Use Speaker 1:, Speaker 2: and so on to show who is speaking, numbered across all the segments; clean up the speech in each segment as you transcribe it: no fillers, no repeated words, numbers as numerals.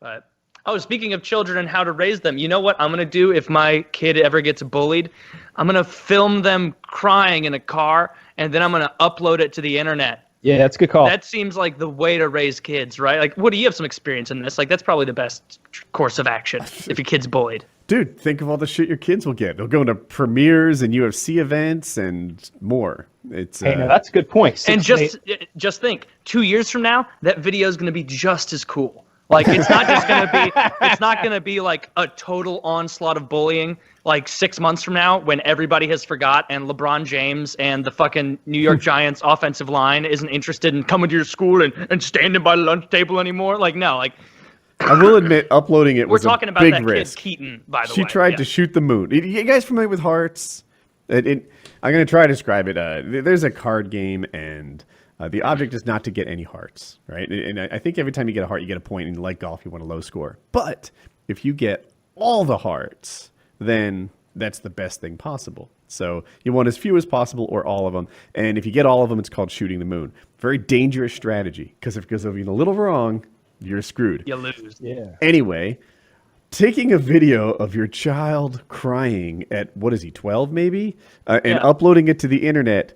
Speaker 1: But oh, speaking of children and how to raise them, you know what I'm gonna do if my kid ever gets bullied? I'm gonna film them crying in a car, and then I'm gonna upload it to the internet.
Speaker 2: Yeah, that's a good call.
Speaker 1: That seems like the way to raise kids, right? Like, Woody, you have some experience in this. Like, that's probably the best course of action if your kid's bullied.
Speaker 3: Dude, think of all the shit your kids will get. They'll go to premieres and UFC events and more. It's
Speaker 2: Hey, no, that's a good point.
Speaker 1: And just think, 2 years from now, that video is going to be just as cool. Like, it's not just going to be, it's not going to be like a total onslaught of bullying. Like 6 months from now, when everybody has forgot and LeBron James and the fucking New York Giants offensive line isn't interested in coming to your school and standing by the lunch table anymore. Like, no, like.
Speaker 3: I will admit, uploading it was
Speaker 1: We're talking
Speaker 3: a
Speaker 1: about
Speaker 3: big
Speaker 1: that
Speaker 3: risk.
Speaker 1: kid Keaton, by the way.
Speaker 3: She tried to shoot the moon. You guys familiar with hearts? I'm going to try to describe it. There's a card game, and the object is not to get any hearts, right? And I think every time you get a heart, you get a point. And like golf, you want a low score. But if you get all the hearts, then that's the best thing possible. So you want as few as possible or all of them. And if you get all of them, it's called shooting the moon. Very dangerous strategy, because if it goes over a little wrong, you're screwed.
Speaker 1: You lose.
Speaker 2: Yeah.
Speaker 3: Anyway, taking a video of your child crying at, what is he, 12 maybe? And uploading it to the internet,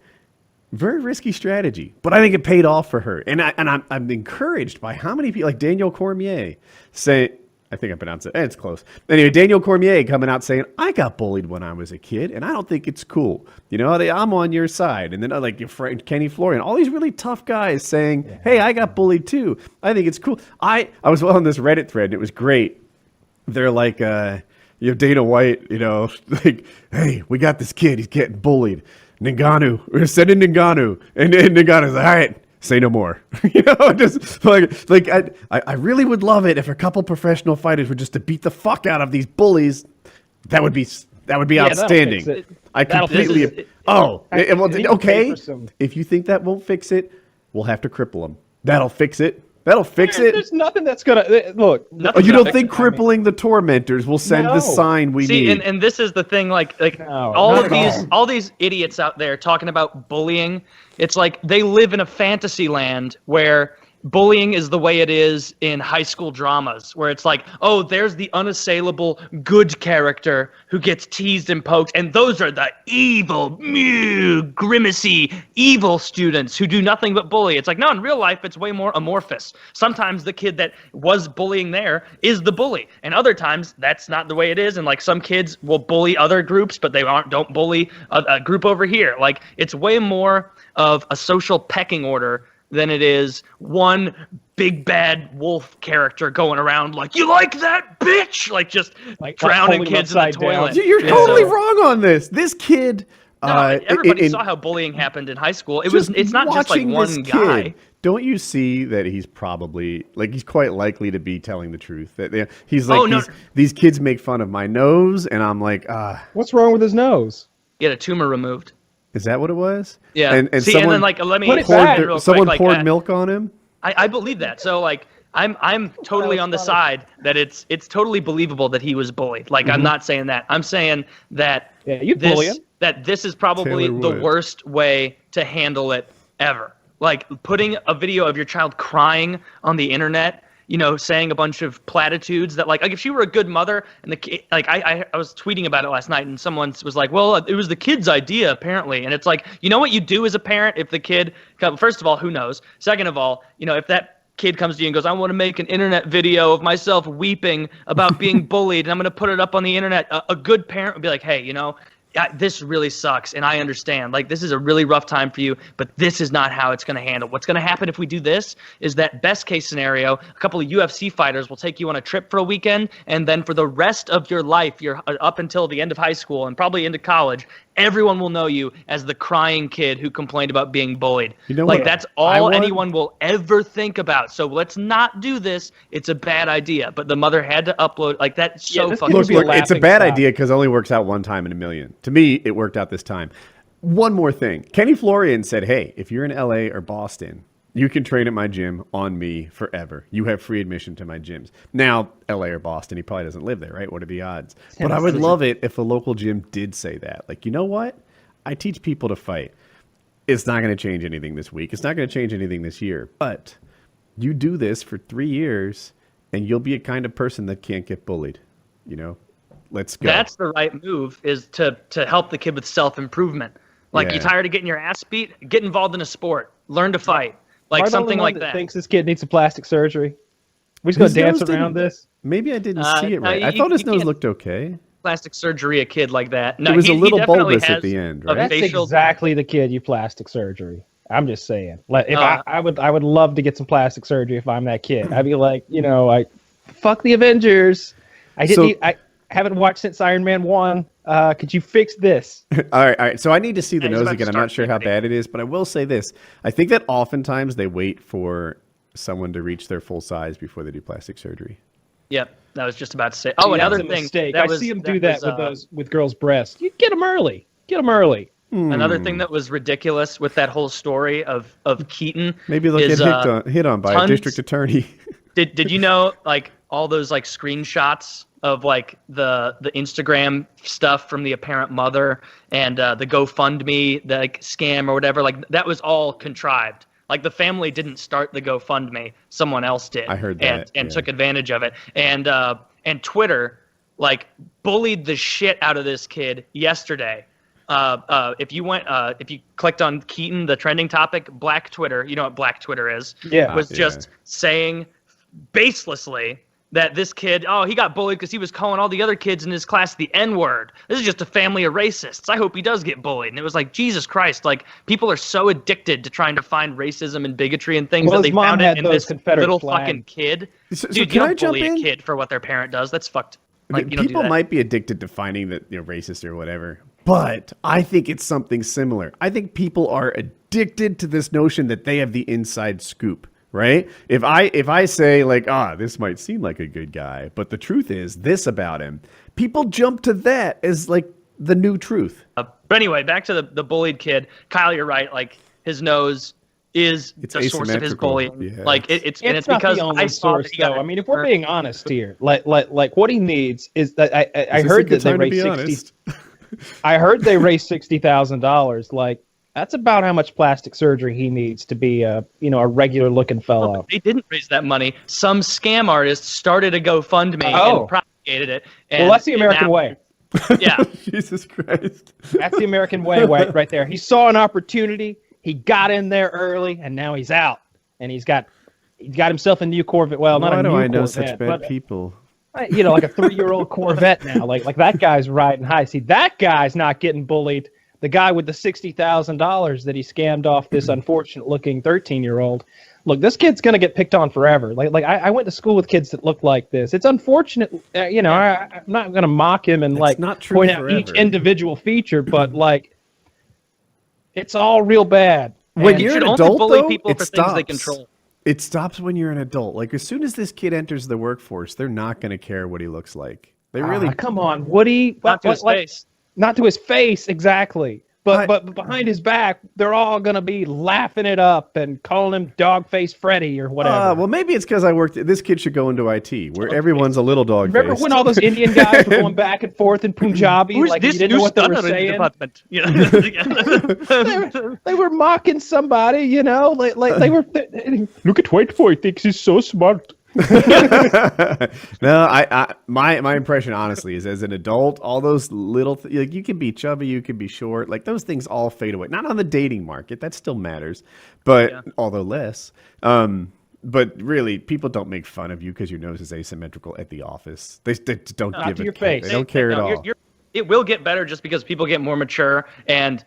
Speaker 3: very risky strategy. But I think it paid off for her. And I'm encouraged by how many people, like Daniel Cormier, say, I think I pronounced it. It's close. Anyway, Daniel Cormier coming out saying, I got bullied when I was a kid, and I don't think it's cool. You know, I'm on your side. And then like your friend Kenny Florian, all these really tough guys saying, hey, I got bullied too. I think it's cool. I was on this Reddit thread, and it was great. They're like, you have Dana White, like, hey, we got this kid. He's getting bullied. Ngannou, we're sending Ngannou. And Ngannou's like, all right. Say no more. Just like I really would love it if a couple professional fighters were just to beat the fuck out of these bullies. That would be outstanding. I completely. Okay. If you think that won't fix it, we'll have to cripple them. That'll fix it. That'll fix it.
Speaker 2: There's nothing that's gonna look.
Speaker 3: You don't think crippling the tormentors will send the sign we need?
Speaker 1: See, and this is the thing. All these idiots out there talking about bullying. It's like they live in a fantasy land where bullying is the way it is in high school dramas, where it's like, oh, there's the unassailable good character who gets teased and poked, and those are the evil, grimacy, evil students who do nothing but bully. It's like, no, in real life, it's way more amorphous. Sometimes the kid that was bullying there is the bully, and other times that's not the way it is, and like some kids will bully other groups, but they don't bully a group over here. Like, it's way more of a social pecking order than it is one big bad wolf character going around like, you like that, bitch? Like, just drowning kids in the toilet.
Speaker 3: You're totally wrong on this. This kid...
Speaker 1: everybody saw how bullying happened in high school. It's not just like one guy.
Speaker 3: Don't you see that he's probably, like, he's quite likely to be telling the truth? That he's like, these kids make fun of my nose, and I'm like,
Speaker 2: what's wrong with his nose?
Speaker 1: Get a tumor removed.
Speaker 3: Is that what it was?
Speaker 1: Yeah.
Speaker 3: And
Speaker 1: see,
Speaker 3: someone,
Speaker 1: and then, like, let me
Speaker 3: someone poured milk on him?
Speaker 1: I believe that. So, like, I'm totally on the side that it's totally believable that he was bullied. Like, I'm not saying that. I'm saying that this is probably the worst way to handle it ever. Like, putting a video of your child crying on the internet, saying a bunch of platitudes that, like if she were a good mother and the kid, like I was tweeting about it last night and someone was like, well, it was the kid's idea apparently. And it's like, you know what you do as a parent if the kid, first of all, who knows? Second of all, if that kid comes to you and goes, I want to make an internet video of myself weeping about being bullied and I'm going to put it up on the internet, a good parent would be like, hey, this really sucks, and I understand. Like, this is a really rough time for you, but this is not how it's going to handle. What's going to happen if we do this is that best case scenario, a couple of UFC fighters will take you on a trip for a weekend, and then for the rest of your life, you're up until the end of high school and probably into college, everyone will know you as the crying kid who complained about being bullied. That's all anyone will ever think about. So let's not do this. It's a bad idea. But the mother had to upload. Like, that's so fucking
Speaker 3: Look, it's a bad idea because it only works out one time in a million. To me, it worked out this time. One more thing. Kenny Florian said, hey, if you're in LA or Boston, you can train at my gym on me forever. You have free admission to my gyms. Now, LA or Boston, he probably doesn't live there, right? What are the odds? But I would love it if a local gym did say that. Like, you know what? I teach people to fight. It's not going to change anything this week. It's not going to change anything this year. But you do this for 3 years, and you'll be a kind of person that can't get bullied. You know, let's go.
Speaker 1: That's the right move, is to help the kid with self-improvement. Like, you tired of getting your ass beat? Get involved in a sport. Learn to fight. Like something like that.
Speaker 2: Thinks this kid needs a plastic surgery. We just gonna dance around this.
Speaker 3: Maybe I didn't see it right. I thought his nose looked okay.
Speaker 1: Plastic surgery a kid like that. No,
Speaker 3: it was a little bulbous at the end, right?
Speaker 2: That's exactly the kid you plastic surgery. I'm just saying. Like, if I would love to get some plastic surgery if I'm that kid. I'd be like, fuck the Avengers. I haven't watched since Iron Man 1. Could you fix this?
Speaker 3: All right. So I need to see the nose again. I'm not sure how bad it is, but I will say this. I think that oftentimes they wait for someone to reach their full size before they do plastic surgery.
Speaker 1: Yep. I was just about to say. Oh, another thing.
Speaker 2: Mistake. I see them do that with girls' breasts. You get them early. Get them early.
Speaker 1: Another thing that was ridiculous with that whole story of Keaton.
Speaker 3: Maybe they'll get hit on by a district attorney.
Speaker 1: Did you know, like, all those like screenshots of like the Instagram stuff from the apparent mother and the GoFundMe, the like scam or whatever, like that was all contrived. Like, the family didn't start the GoFundMe, someone else did.
Speaker 3: I heard that.
Speaker 1: And took advantage of it. And Twitter like bullied the shit out of this kid yesterday. If you clicked on Keaton, the trending topic, Black Twitter, you know what Black Twitter is?
Speaker 2: Yeah.
Speaker 1: Was just saying baselessly that this kid, he got bullied because he was calling all the other kids in his class the N-word. This is just a family of racists. I hope he does get bullied. And it was like, Jesus Christ, like, people are so addicted to trying to find racism and bigotry and things that they found it in this
Speaker 2: Confederate
Speaker 1: little
Speaker 2: flag.
Speaker 1: fucking kid.
Speaker 3: So
Speaker 1: Dude, you don't bully a kid for what their parent does. That's fucked. Like,
Speaker 3: people might be addicted to finding that racist or whatever, but I think it's something similar. I think people are addicted to this notion that they have the inside scoop. Right? If I say like, this might seem like a good guy, but the truth is this about him, people jump to that as like the new truth.
Speaker 1: But anyway, back to the bullied kid. Kyle, you're right. Like, his nose is the source of his bullying.
Speaker 3: Yeah.
Speaker 1: Like, it's
Speaker 2: not
Speaker 1: because
Speaker 2: the only
Speaker 1: I saw
Speaker 2: source, though. I mean, if we're being honest here, like what he needs is that I heard that they raised I heard they raised $60,000. Like, that's about how much plastic surgery he needs to be a regular looking fellow.
Speaker 1: They didn't raise that money. Some scam artist started a GoFundMe and propagated it. And
Speaker 2: that's the American way.
Speaker 1: Yeah.
Speaker 3: Jesus Christ.
Speaker 2: That's the American way right there. He saw an opportunity. He got in there early, and now he's out. And he's got himself a new Corvette. Well, not a new Corvette. Why do I know
Speaker 3: such bad people?
Speaker 2: Like a 3-year-old Corvette now. Like that guy's riding high. See, that guy's not getting bullied. The guy with the $60,000 that he scammed off this unfortunate-looking 13-year-old. Look, this kid's gonna get picked on forever. Like I went to school with kids that look like this. It's unfortunate, I'm not gonna mock him and point out each individual feature, but like, it's all real bad.
Speaker 3: When you're an adult,
Speaker 1: bully
Speaker 3: though,
Speaker 1: people
Speaker 3: it
Speaker 1: for
Speaker 3: stops.
Speaker 1: Things they control.
Speaker 3: It stops when you're an adult. Like, as soon as this kid enters the workforce, they're not gonna care what he looks like. They really
Speaker 2: come on, Woody.
Speaker 1: Not to his face.
Speaker 2: Not to his face, exactly. But behind his back, they're all going to be laughing it up and calling him Dog-Faced Freddy or whatever.
Speaker 3: Well, maybe it's because this kid should go into IT, where everyone's a little dog-faced.
Speaker 2: Remember when all those Indian guys were going back and forth in Punjabi?
Speaker 1: Who's
Speaker 2: like,
Speaker 1: this
Speaker 2: you didn't know what they were saying? They were mocking somebody, like they were... Look at white boy, thinks he's so smart.
Speaker 3: No, my impression, honestly, is as an adult, all those little like, you can be chubby, you can be short, like those things all fade away. Not on the dating market, that still matters, but although less. But really, people don't make fun of you because your nose is asymmetrical at the office. They don't give
Speaker 2: your face.
Speaker 3: They don't care at all.
Speaker 1: It will get better just because people get more mature, and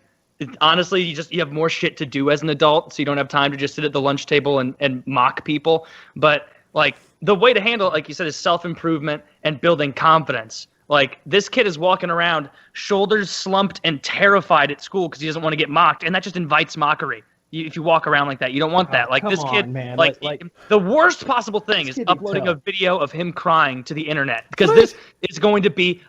Speaker 1: honestly, you have more shit to do as an adult, so you don't have time to just sit at the lunch table and mock people. But like, the way to handle it, like you said, is self-improvement and building confidence. Like, this kid is walking around shoulders slumped and terrified at school because he doesn't want to get mocked, and that just invites mockery. If you walk around like that, you don't want that. Like, this kid,
Speaker 2: man.
Speaker 1: like the worst possible thing is uploading a video of him crying to the internet, because this is going to be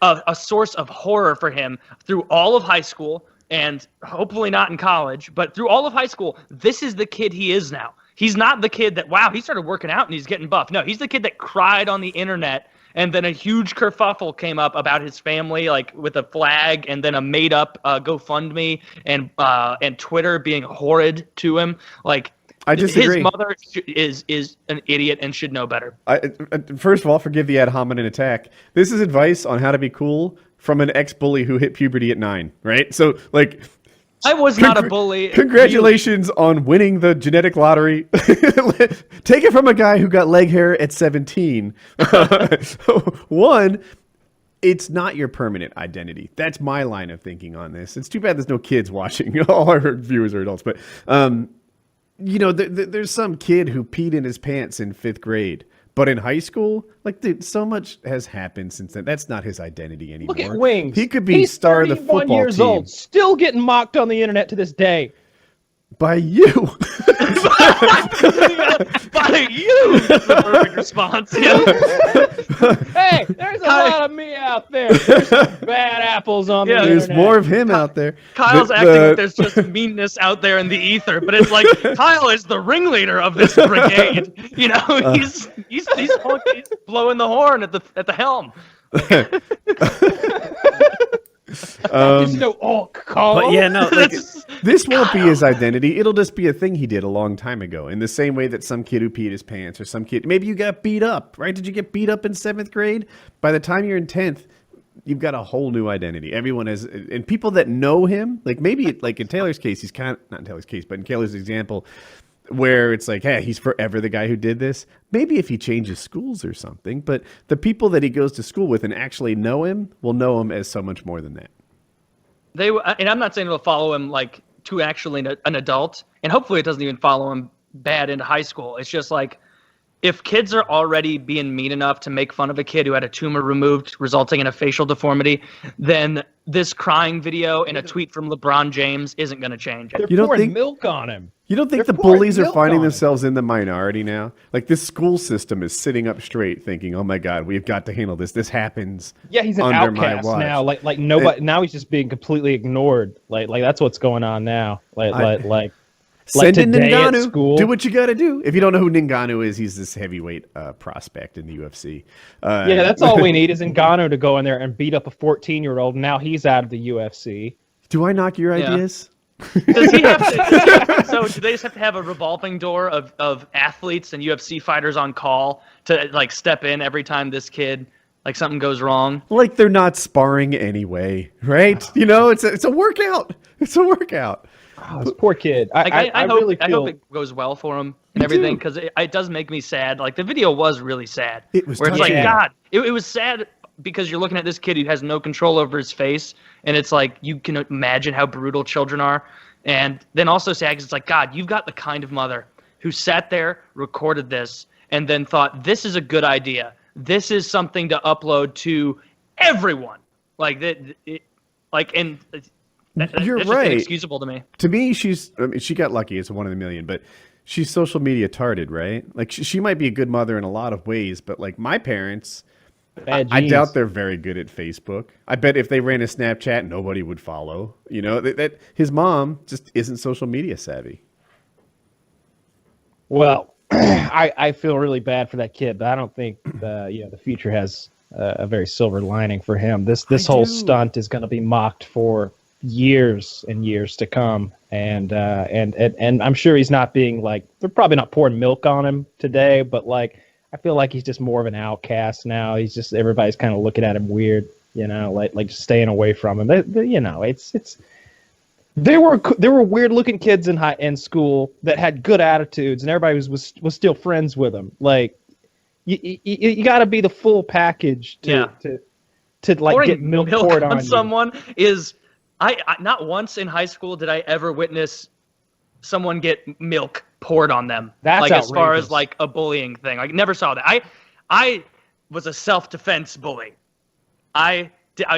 Speaker 1: a source of horror for him through all of high school, and hopefully not in college, but through all of high school. This is the kid he is now. He's not the kid that, wow, he started working out and he's getting buff. No, he's the kid that cried on the internet, and then a huge kerfuffle came up about his family, like with a flag, and then a made-up GoFundMe and Twitter being horrid to him. Like,
Speaker 3: I disagree.
Speaker 1: His mother is an idiot and should know better.
Speaker 3: First of all, forgive the ad hominem attack. This is advice on how to be cool from an ex-bully who hit puberty at 9, right? So, like,
Speaker 1: I was not a bully.
Speaker 3: Congratulations on winning the genetic lottery. Take it from a guy who got leg hair at 17. One, it's not your permanent identity. That's my line of thinking on this. It's too bad there's no kids watching. All our viewers are adults, but there's some kid who peed in his pants in 5th grade. But in high school, like, dude, so much has happened since then. That's not his identity anymore.
Speaker 2: Look at Wings.
Speaker 3: He could be star of the football team. He's 31 years old,
Speaker 2: still getting mocked on the internet to this day.
Speaker 3: By you.
Speaker 1: By you. That's the perfect response. Yeah.
Speaker 2: Hey, there's a lot of me out there. There's some bad apples on the internet.
Speaker 3: There's more of him out there.
Speaker 1: Kyle's acting like there's just meanness out there in the ether, but it's like Kyle is the ringleader of this brigade. You know, he's blowing the horn at the helm.
Speaker 3: But yeah, no, like, this won't be his identity. It'll just be a thing he did a long time ago. In the same way that some kid who peed his pants, or some kid, maybe you got beat up, right? Did you get beat up in 7th grade? By the time you're in 10th, you've got a whole new identity. Everyone has, and people that know him, like maybe like in Taylor's case, he's kind of, not in Taylor's case, but in Taylor's example, where it's like, hey, he's forever the guy who did this. Maybe if he changes schools or something, but the people that he goes to school with and actually know him will know him as so much more than that.
Speaker 1: And I'm not saying it'll follow him like to actually an adult, and hopefully it doesn't even follow him bad into high school. It's just like, if kids are already being mean enough to make fun of a kid who had a tumor removed resulting in a facial deformity, then this crying video and a tweet from LeBron James isn't going to change it.
Speaker 2: They're pouring milk on him.
Speaker 3: You don't think the bullies are finding themselves in the minority now? Like, this school system is sitting up straight thinking, oh my God, we've got to handle this. This happens.
Speaker 2: Yeah, he's an outcast now. Like nobody, now he's just being completely ignored. Like that's what's going on now.
Speaker 3: Send in Ngannou. Do what you got to do. If you don't know who Ngannou is, he's this heavyweight prospect in the UFC.
Speaker 2: Yeah, that's all we need is Ngannou to go in there and beat up a 14-year-old. Now he's out of the UFC.
Speaker 3: Do I knock your ideas?
Speaker 1: Does he have to? So do they just have to have a revolving door of athletes and UFC fighters on call to like step in every time this kid like something goes wrong?
Speaker 3: Like they're not sparring anyway, right? You know, it's a workout. It's a workout.
Speaker 2: Oh, this poor kid. I hope
Speaker 1: it goes well for him and everything, because it does make me sad. Like, the video was really sad.
Speaker 3: It was
Speaker 1: where it's like, God, it was sad because you're looking at this kid who has no control over his face, and it's like, you can imagine how brutal children are. And then also sad because it's like, God, you've got the kind of mother who sat there, recorded this, and then thought, this is a good idea. This is something to upload to everyone. Like that, and.
Speaker 3: You're
Speaker 1: that's
Speaker 3: right.
Speaker 1: Inexcusable to me.
Speaker 3: To me, she got lucky. It's a 1 in a million, but she's social media tarded, right? Like she might be a good mother in a lot of ways, but like my parents, I doubt they're very good at Facebook. I bet if they ran a Snapchat, nobody would follow. You know, that his mom just isn't social media savvy.
Speaker 2: Well, I feel really bad for that kid, but I don't think the future has a very silver lining for him. This whole stunt is going to be mocked for years and years to come, and I'm sure he's not being like, they're probably not pouring milk on him today, but like I feel like he's just more of an outcast now. He's just, everybody's kind of looking at him weird, you know, like just staying away from him. You know, there were weird looking kids in school that had good attitudes, and everybody was still friends with them. Like you got to be the full package to like get milk poured on
Speaker 1: someone is. I not once in high school did I ever witness someone get milk poured on them.
Speaker 2: That's
Speaker 1: like
Speaker 2: outrageous.
Speaker 1: As far as like a bullying thing. Like, never saw that. I was a self-defense bully. I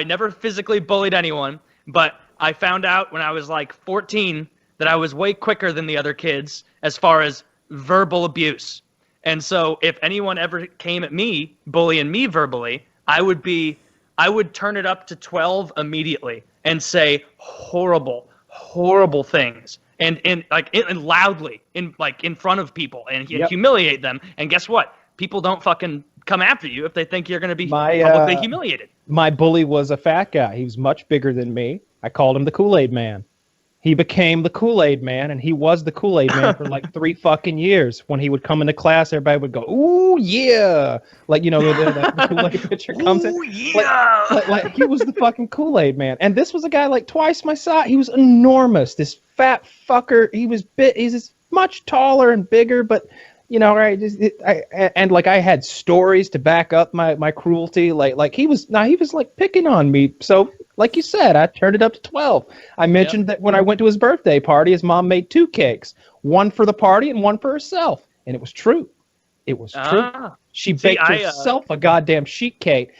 Speaker 1: never physically bullied anyone, but I found out when I was like 14 that I was way quicker than the other kids as far as verbal abuse. And so if anyone ever came at me, bullying me verbally, I would turn it up to 12 immediately and say horrible things and loudly in front of people and humiliate them. And guess what? People don't fucking come after you if they think you're going to be publicly humiliated.
Speaker 2: My bully was a fat guy. He was much bigger than me. I called him the Kool-Aid Man. he became the Kool-Aid man, and he was the Kool-Aid man for like 3 fucking years. When he would come into class, everybody would go, "Ooh yeah!" Like, you know, the Kool-Aid picture comes in.
Speaker 1: Ooh yeah!
Speaker 2: Like he was the fucking Kool-Aid man. And this was a guy like twice my size. He was enormous. This fat fucker. He's as much taller and bigger, but you know, right? And like I had stories to back up my cruelty. Like he was like picking on me. So like you said, I turned it up to 12. I mentioned that when I went to his birthday party, his mom made 2 cakes, one for the party and one for herself, and it was true. It was true. She baked herself a goddamn sheet cake.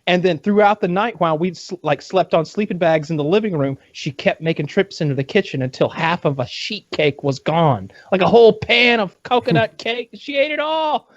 Speaker 2: And then throughout the night, while we slept on sleeping bags in the living room, she kept making trips into the kitchen until half of a sheet cake was gone, like a whole pan of coconut cake. She ate it all.